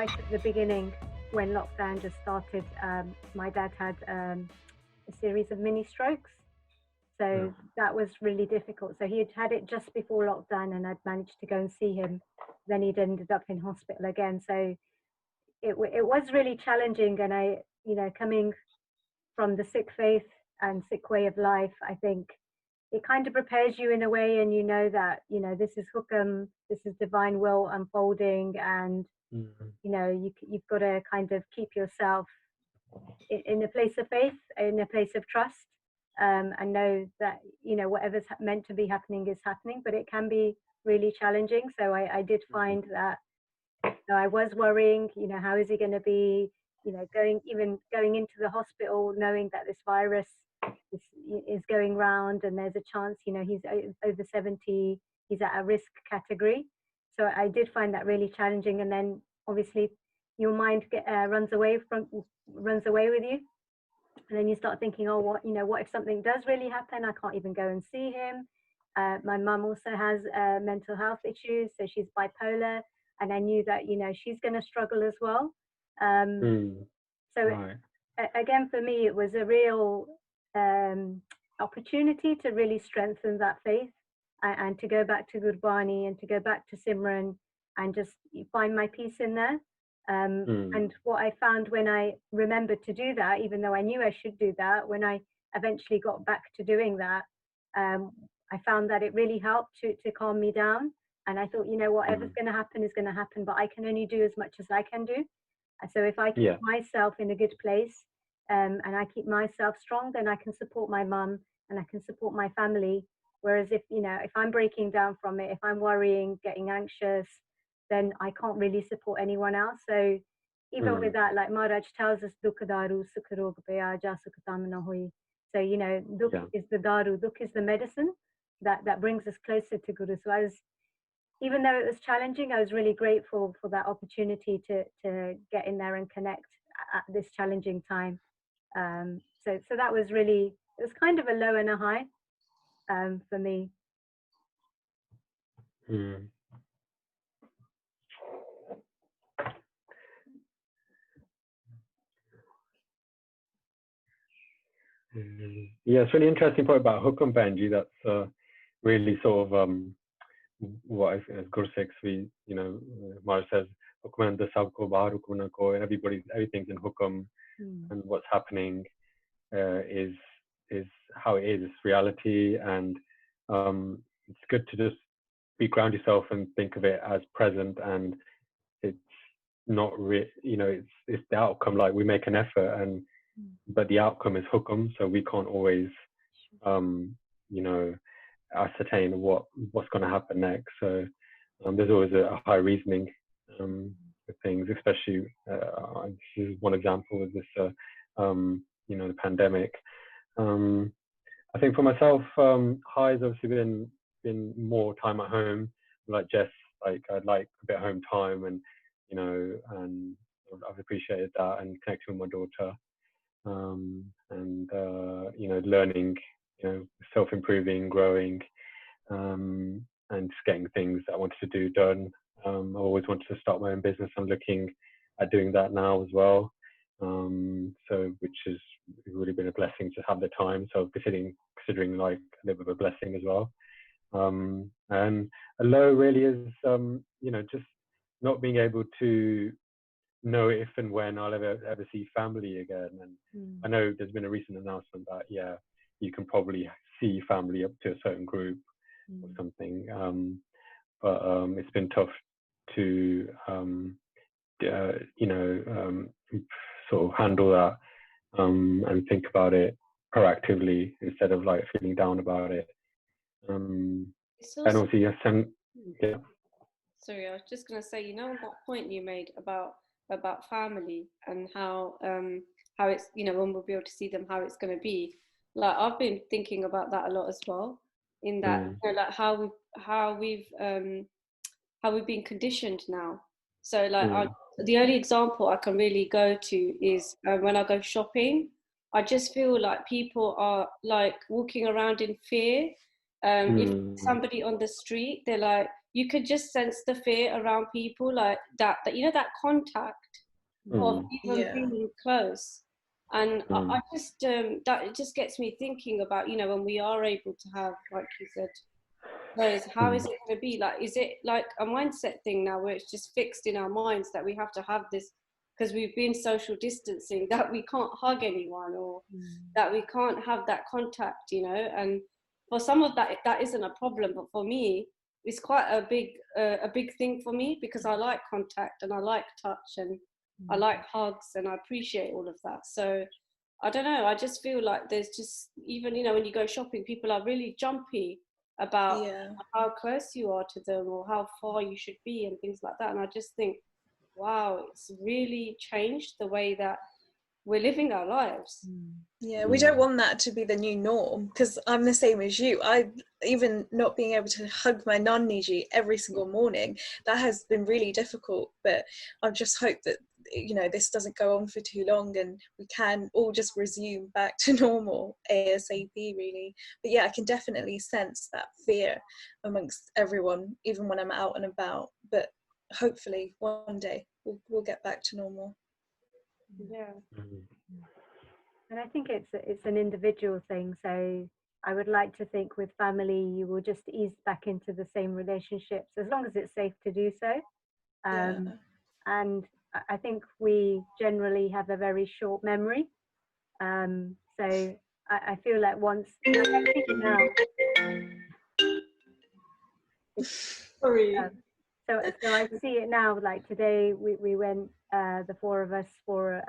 right at the beginning when lockdown just started. My dad had a series of mini strokes. So that was really difficult. So he had had it just before lockdown, and I'd managed to go and see him. Then he'd ended up in hospital again. So it was really challenging. And I, coming from the Sikh faith and Sikh way of life, I think it kind of prepares you in a way, and that this is hukam, this is divine will unfolding, and you've got to kind of keep yourself in a place of faith, in a place of trust, and know that whatever's meant to be happening is happening. But it can be really challenging. So I did find that I was worrying. How is he going to be? Going into the hospital, knowing that this virus is going round, and there's a chance. He's over 70. He's at a risk category. So I did find that really challenging. And then obviously your mind runs away with you, and then you start thinking, oh, what if something does really happen? I can't even go and see him. My mum also has mental health issues, so she's bipolar, and I knew that she's going to struggle as well. So right. Again, for me, it was a real opportunity to really strengthen that faith, and to go back to Gurbani, and to go back to Simran, and just find my peace in there. And what I found when I remembered to do that, even though I knew I should do that, when I eventually got back to doing that, I found that it really helped to calm me down. And I thought, whatever's going to happen is going to happen, but I can only do as much as I can do. So if I keep myself in a good place, and I keep myself strong, then I can support my mum and I can support my family. Whereas if I'm breaking down from it, if I'm worrying, getting anxious, then I can't really support anyone else. So even with that, like Maharaj tells us, Dukha daru sukha rog pe aaja sukha tam na hoi. So Dukh is the daru, Dukh is the medicine that brings us closer to Guru. So even though it was challenging, I was really grateful for that opportunity to get in there and connect at this challenging time. So that was really, it was kind of a low and a high for me. Yeah, it's really interesting point about Hukam Benji. That's really sort of what as Guru Sikhs we Maharaj says Hukman the sabko bahar hukum na ko, and everything's in Hukam, and what's happening is how it is. It's reality, and it's good to just ground yourself and think of it as present, and it's not it's the outcome. Like we make an effort, but the outcome is Hukam, so we can't always ascertain what's going to happen next. So there's always a high reasoning with things, especially this is one example of this the pandemic. I think for myself, highs obviously been more time at home, like Jess, like I'd like a bit of home time, and I've appreciated that, and connecting with my daughter, and learning, self-improving, growing, and just getting things that I wanted to do done. I always wanted to start my own business. I'm looking at doing that now as well. So which has really been a blessing to have the time. So considering like a little bit of a blessing as well. And a low really is, just not being able to know if and when I'll ever see family again. And I know there's been a recent announcement that you can probably see family up to a certain group or something, but it's been tough to sort of handle that and think about it proactively instead of like feeling down about it. And also sorry, I was just going to say, that point you made about family and how it's, when we'll be able to see them, how it's going to be. Like I've been thinking about that a lot as well, in that like how we've been conditioned now. So like the only example I can really go to is when I go shopping. I just feel like people are like walking around in fear. If somebody on the street, they're like, you could just sense the fear around people, like that you know, that contact of even being close. And I just that it just gets me thinking about, you know, when we are able to have, like you said, those, how is it going to be? Like, is it like a mindset thing now where it's just fixed in our minds that we have to have this because we've been social distancing, that we can't hug anyone, or that we can't have that contact, you know? And for some of that isn't a problem, but for me, it's quite a big thing for me, because I like contact and I like touch and I like hugs and I appreciate all of that. So I don't know, I just feel like there's just, even, you know, when you go shopping, people are really jumpy about how close you are to them or how far you should be and things like that. And I just think, wow, it's really changed the way that we're living our lives. Yeah, we don't want that to be the new norm, because I'm the same as you. I, even not being able to hug my nan Niji every single morning, that has been really difficult. But I just hope that, you know, this doesn't go on for too long and we can all just resume back to normal ASAP, really. But yeah, I can definitely sense that fear amongst everyone, even when I'm out and about. But hopefully one day we'll get back to normal. Yeah. And I think it's an individual thing. So I would like to think with family, you will just ease back into the same relationships as long as it's safe to do so. And I think we generally have a very short memory. So I feel like once, like I see it now. Sorry. So I see it now, like today we went, the four of us, for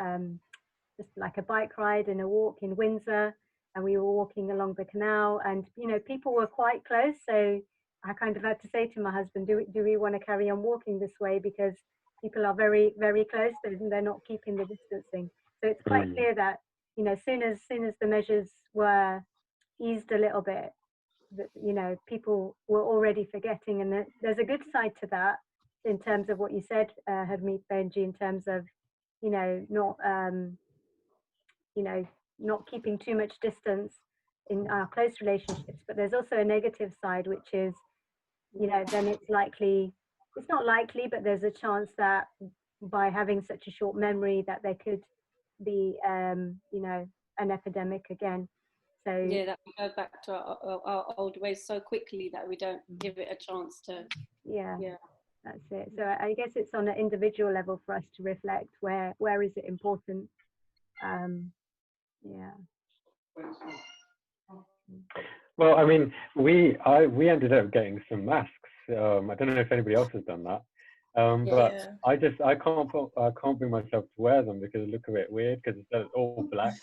just like a bike ride and a walk in Windsor, and we were walking along the canal, and you know, people were quite close, so I kind of had to say to my husband, do we want to carry on walking this way, because people are very, very close and they're not keeping the distancing. So it's quite clear that, you know, soon as the measures were eased a little bit, that, you know, people were already forgetting. And there's a good side to that in terms of what you said, Harmeet, Benji, in terms of, you know, not keeping too much distance in our close relationships. But there's also a negative side, which is, you know, then it's not likely, but there's a chance that by having such a short memory that there could be, you know, an epidemic again. So yeah, that we go back to our old ways so quickly that we don't give it a chance to. Yeah, that's it. So I guess it's on an individual level for us to reflect where is it important. Yeah. Well, I mean, we ended up getting some masks. I don't know if anybody else has done that, but I can't bring myself to wear them because it looks a bit weird, because it's all black,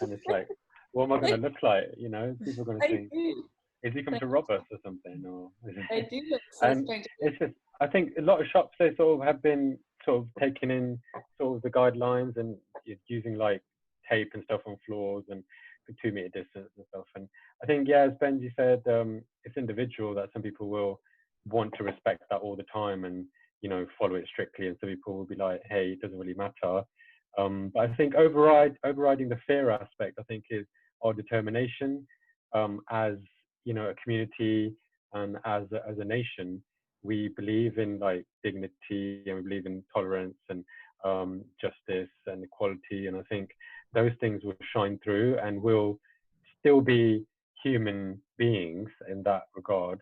and it's like, what am I going to look like? You know, people are going to think, is he coming to rob us or something? Or they do look so strange. It's just, I think a lot of shops, they sort of have been sort of taking in sort of the guidelines and using like tape and stuff on floors and 2 meter distance and stuff. And I think, yeah, as Benji said, it's individual, that some people will want to respect that all the time and, you know, follow it strictly, and some people will be like, hey, it doesn't really matter. But I think overriding the fear aspect, I think, is our determination, as, you know, a community and as a nation. We believe in like dignity, and we believe in tolerance and justice and equality, and I think those things will shine through, and will still be human beings in that regard.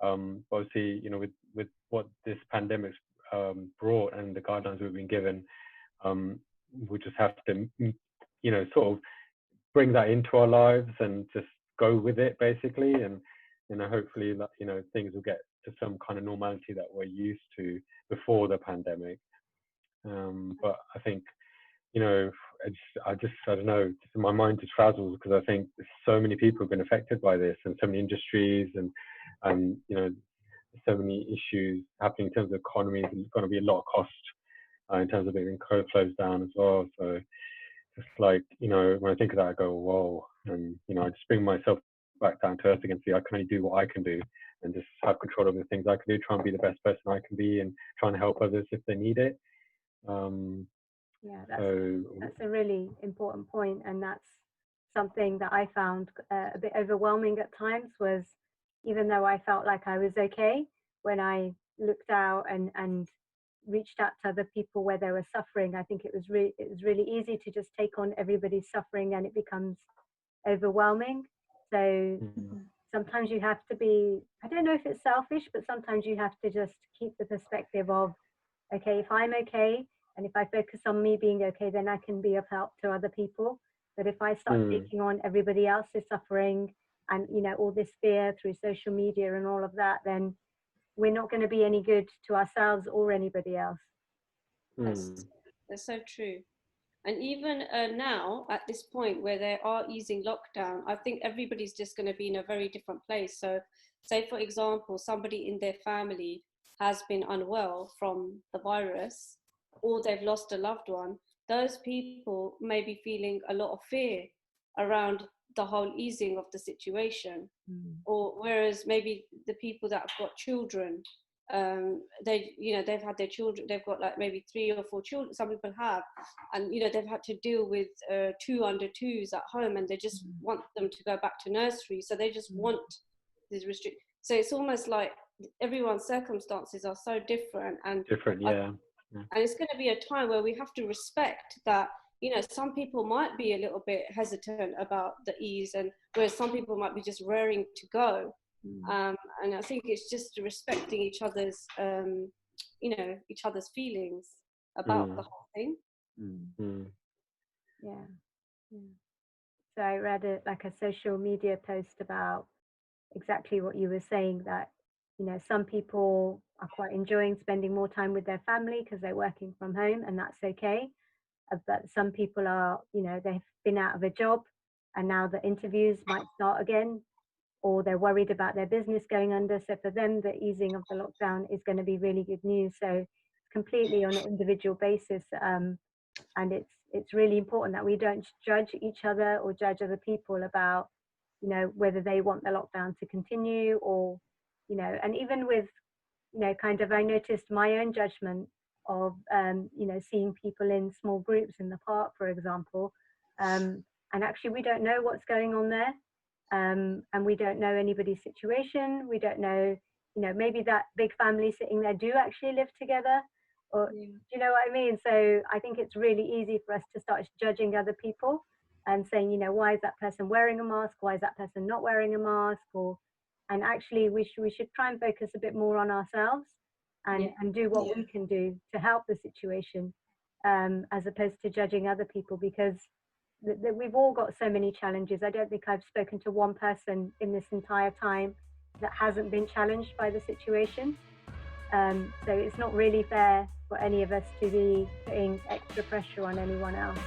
Obviously, you know, with what this pandemic's brought and the guidelines we've been given, we just have to, you know, sort of bring that into our lives and just go with it, basically. And, you know, hopefully, you know, things will get to some kind of normality that we're used to before the pandemic. But I think, you know, I don't know, my mind just frazzles, because I think so many people have been affected by this, and so many industries, and you know, so many issues happening in terms of economy. There's going to be a lot of cost in terms of it being closed down as well. So it's like, you know, when I think of that, I go, whoa. And, you know, I just bring myself back down to earth again. See, I can only do what I can do, and just have control over the things I can do, try and be the best person I can be, and trying to help others if they need it. Yeah, that's a really important point, and that's something that I found a bit overwhelming at times. Was, even though I felt like I was okay, when I looked out and reached out to other people where they were suffering, I think it was really easy to just take on everybody's suffering, and it becomes overwhelming. So Mm. sometimes you have to be, I don't know if it's selfish, but sometimes you have to just keep the perspective of, okay, if I'm okay, and if I focus on me being okay, then I can be of help to other people. But if I start Mm. taking on everybody else's suffering and, you know, all this fear through social media and all of that, then we're not going to be any good to ourselves or anybody else. Mm. That's so true. And even now, at this point where they are easing lockdown, I think everybody's just going to be in a very different place. So, say, for example, somebody in their family has been unwell from the virus, or they've lost a loved one, those people may be feeling a lot of fear around the whole easing of the situation. Or whereas maybe the people that have got children, they've had their children, they've got like maybe 3 or 4 children, some people have, and they've had to deal with 2 under 2s at home, and they just want them to go back to nursery, so they just want these restrictions. So it's almost like everyone's circumstances are so different, and Yeah. and it's going to be a time where we have to respect that some people might be a little bit hesitant about the ease, and whereas some people might be just raring to go. And I think it's just respecting each other's each other's feelings about the whole thing. Yeah. So I read a social media post about exactly what you were saying, that some people are quite enjoying spending more time with their family because they're working from home, and that's okay. But some people are, they've been out of a job and now the interviews might start again, or they're worried about their business going under. So for them, the easing of the lockdown is going to be really good news. So it's completely on an individual basis. And it's really important that we don't judge each other or judge other people about, whether they want the lockdown to continue, or, and even with, I noticed my own judgment of, seeing people in small groups in the park, for example. And actually, we don't know what's going on there. And we don't know anybody's situation. We don't know, maybe that big family sitting there do actually live together. Or, do you know what I mean? So I think it's really easy for us to start judging other people and saying, why is that person wearing a mask? Why is that person not wearing a mask? And actually, we should try and focus a bit more on ourselves and do what we can do to help the situation, as opposed to judging other people, because we've all got so many challenges. I don't think I've spoken to one person in this entire time that hasn't been challenged by the situation. So it's not really fair for any of us to be putting extra pressure on anyone else.